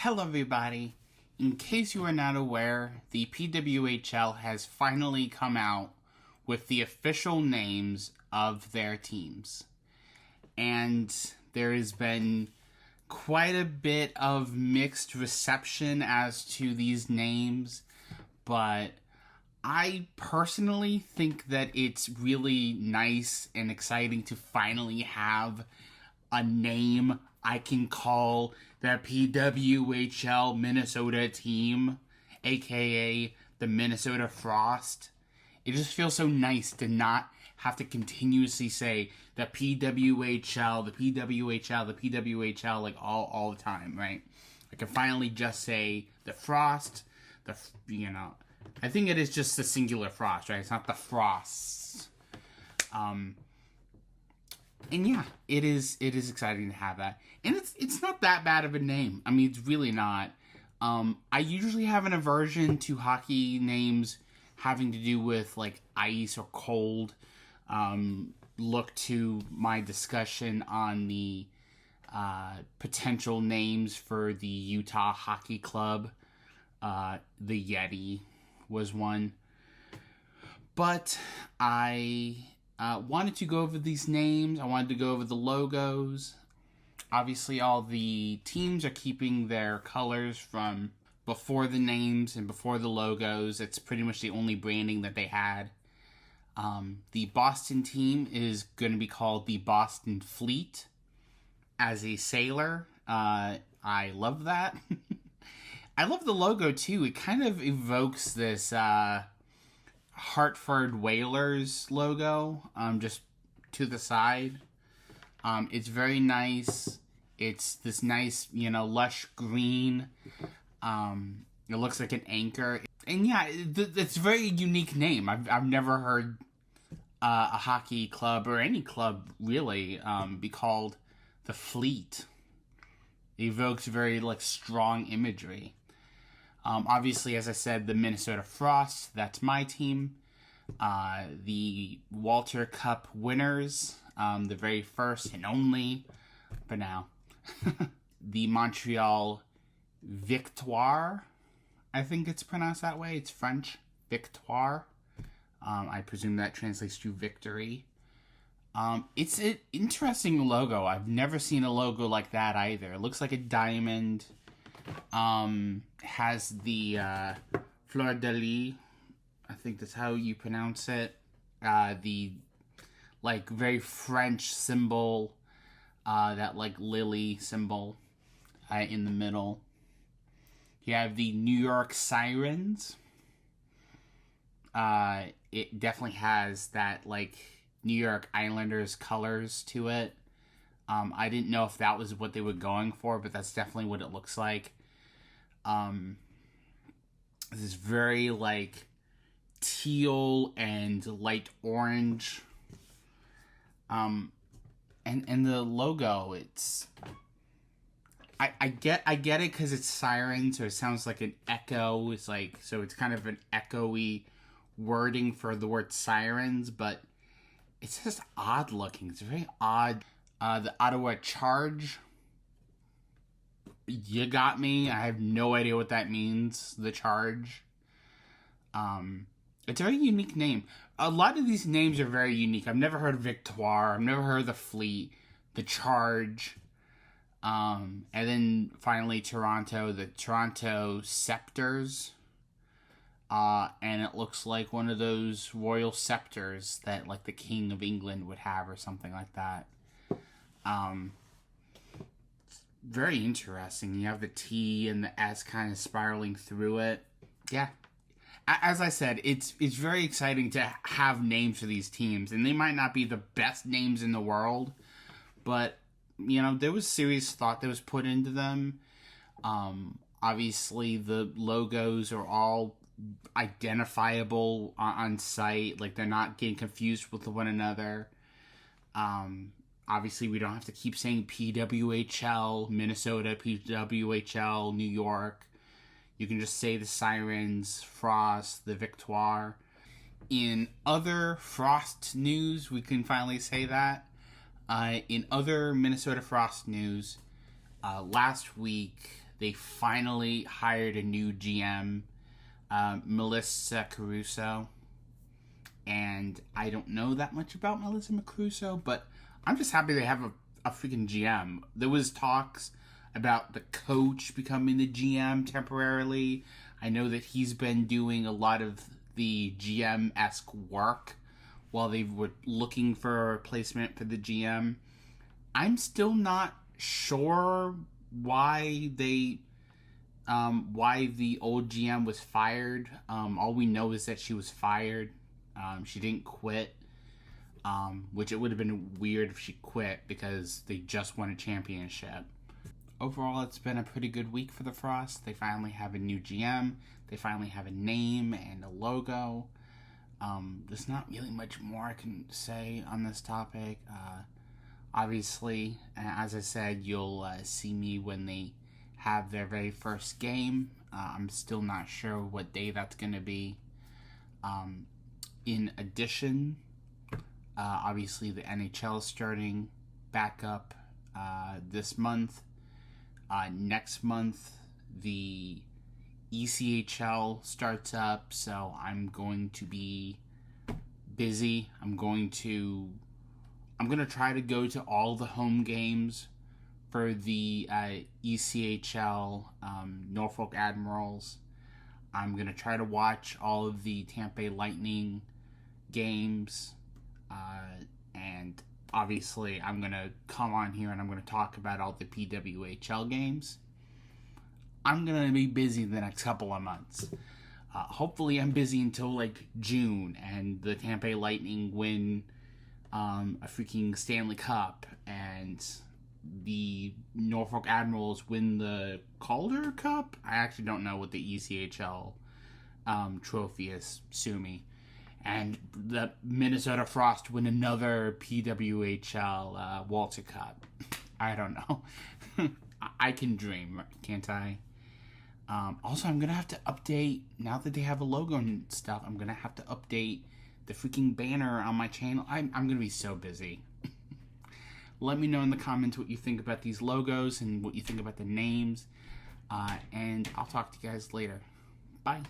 Hello everybody. In case you are not aware, the PWHL has finally come out with the official names of their teams. And there has been quite a bit of mixed reception as to these names, but I personally think that it's really nice and exciting to finally have a name I can call the PWHL Minnesota team, aka the Minnesota Frost. It just feels so nice to not have to continuously say the PWHL, the PWHL, the PWHL like all the time, right? I can finally just say the Frost, I think it is just the singular Frost, right? It's not the Frosts. And yeah, it is exciting to have that. And it's not that bad of a name. I mean, it's really not. I usually have an aversion to hockey names having to do with like ice or cold. Look to my discussion on the potential names for the Utah Hockey Club. The Yeti was one. But I wanted to go over these names. I wanted to go over the logos. Obviously, all the teams are keeping their colors from before the names and before the logos. It's pretty much the only branding that they had. The Boston team is going to be called the Boston Fleet. As a sailor, I love that. I love the logo, too. It kind of evokes this Hartford Whalers logo, just to the side. It's very nice. It's this nice, lush green. It looks like an anchor. And yeah, it's a very unique name. I've never heard a hockey club, or any club really, be called the Fleet. It evokes very, strong imagery. Obviously, as I said, the Minnesota Frost, that's my team. The Walter Cup winners, the very first and only, for now. The Montreal Victoire, I think it's pronounced that way. It's French, Victoire. I presume that translates to victory. It's an interesting logo. I've never seen a logo like that either. It looks like a diamond. Has the fleur de lis, I think that's how you pronounce it. The very French symbol, that lily symbol in the middle. You have the New York Sirens. It definitely has that New York Islanders colors to it. I didn't know if that was what they were going for, but that's definitely what it looks like. This is very teal and light orange. And the logo, it's I get it because it's siren, so it sounds like an echo. It's so it's kind of an echoey wording for the word sirens, but it's just odd looking. It's very odd. The Ottawa Charge. You got me. I have no idea what that means. The Charge. It's a very unique name. A lot of these names are very unique. I've never heard of Victoire. I've never heard of the Fleet. The Charge. And then finally Toronto. The Toronto Scepters. And it looks like one of those royal scepters that the King of England would have or something like that. Very interesting. You have the T and the S kind of spiraling through it. Yeah. As I said, it's very exciting to have names for these teams. And they might not be the best names in the world, but, there was serious thought that was put into them. Obviously, the logos are all identifiable on site. They're not getting confused with one another. Obviously, we don't have to keep saying PWHL, Minnesota, PWHL, New York. You can just say the Sirens, Frost, the Victoire. In other Frost news, we can finally say that. In other Minnesota Frost news, last week They finally hired a new GM, Melissa Caruso. And I don't know that much about Melissa Caruso, but I'm just happy they have a freaking GM. There was talks about the coach becoming the GM temporarily. I know that he's been doing a lot of the GM-esque work while they were looking for a replacement for the GM. I'm still not sure why why the old GM was fired. All we know is that she was fired. She didn't quit, which it would have been weird if she quit because they just won a championship. Overall, it's been a pretty good week for the Frost. They finally have a new GM. They finally have a name and a logo. There's not really much more I can say on this topic. Obviously, as I said, you'll see me when they have their very first game. I'm still not sure what day that's going to be. In addition, obviously the NHL is starting back up this month. Next month, the ECHL starts up, so I'm going to be busy. I'm going to try to go to all the home games for the ECHL Norfolk Admirals. I'm going to try to watch all of the Tampa Bay Lightning games, and obviously I'm going to come on here and I'm going to talk about all the PWHL games. I'm going to be busy the next couple of months. Hopefully I'm busy until like June and the Tampa Bay Lightning win a freaking Stanley Cup and the Norfolk Admirals win the Calder Cup. I actually don't know what the ECHL trophy is. Sue me. And the Minnesota Frost win another PWHL Walter Cup. I don't know. I can dream, can't I? Also, I'm going to have to update, now that they have a logo and stuff, I'm going to have to update the freaking banner on my channel. I'm going to be so busy. Let me know in the comments what you think about these logos and what you think about the names. And I'll talk to you guys later. Bye.